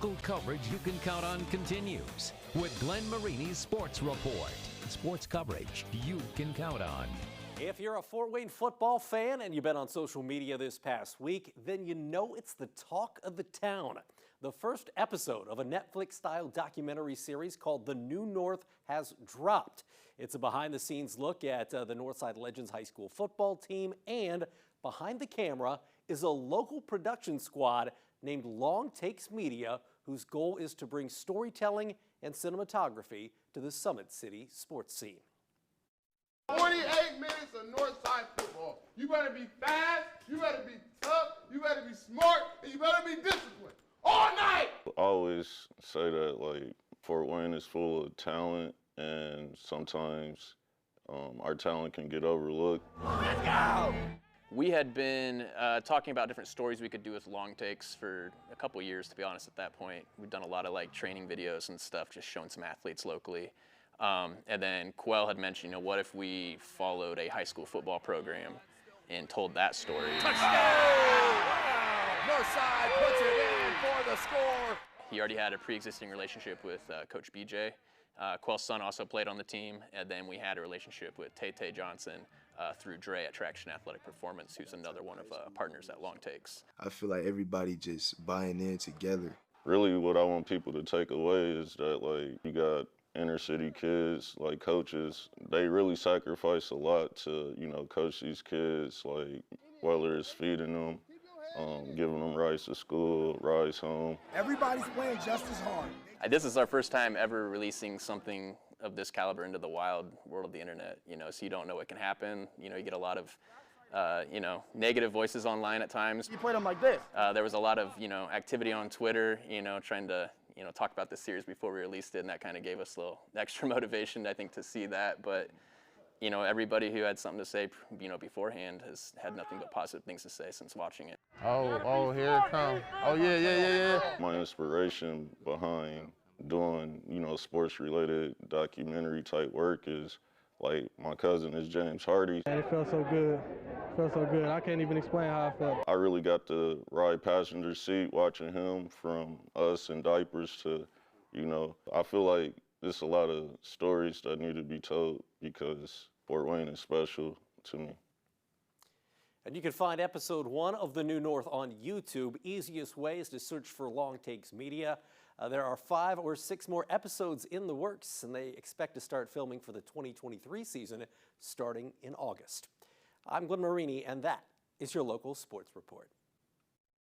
Local coverage you can count on continues with Glenn Marini's Sports Report. Sports coverage you can count on. If you're a Fort Wayne football fan and you've been on social media this past week, then you know it's the talk of the town. The first episode of a Netflix-style documentary series called The New North has dropped. It's a behind-the-scenes look at the Northside Legends high school football team, and behind the camera is a local production squad named Long Takes Media, whose goal is to bring storytelling and cinematography to the Summit City sports scene. 28 minutes of Northside football. You better be fast, you better be tough, you better be smart, and you better be disciplined. All night! I always say that, like, Fort Wayne is full of talent, and sometimes our talent can get overlooked. Let's go! We had been talking about different stories we could do with long takes for a couple years, to be honest, at that point. We'd done a lot of, like, training videos and stuff, just showing some athletes locally. And then Quell had mentioned, you know, what if we followed a high school football program and told that story? Touchdown! Northside puts it in for the score. He already had a pre-existing relationship with Coach BJ. Quell's son also played on the team, and then we had a relationship with Tay Johnson through Dre at Traction Athletic Performance, who's another one of partners at Long Takes. I feel like everybody just buying in together. Really what I want people to take away is that, like, you got inner city kids, like coaches, they really sacrifice a lot to, you know, coach these kids, like whether it's feeding them, giving them rides to school, rides home. Everybody's playing just as hard. This is our first time ever releasing something of this caliber into the wild world of the internet, you know, so you don't know what can happen. You know, you get a lot of, you know, negative voices online at times. You play them like this. There was a lot of, you know, activity on Twitter, you know, trying to, you know, talk about this series before we released it, and that kind of gave us a little extra motivation, I think, to see that. But, you know, everybody who had something to say, you know, beforehand has had nothing but positive things to say since watching it. Oh, here it comes. Oh, yeah. My inspiration behind doing, you know, sports-related documentary type work is, like, my cousin is James Hardy. And it felt so good. It felt so good. I can't even explain how I felt. I really got to ride passenger seat watching him from us in diapers to, you know, I feel like there's a lot of stories that need to be told because Fort Wayne is special to me. And you can find episode 1 of The New North on YouTube. Easiest way is to search for Long Takes Media. There are 5 or 6 more episodes in the works, and they expect to start filming for the 2023 season starting in August. I'm Glenn Marini, and that is your local sports report.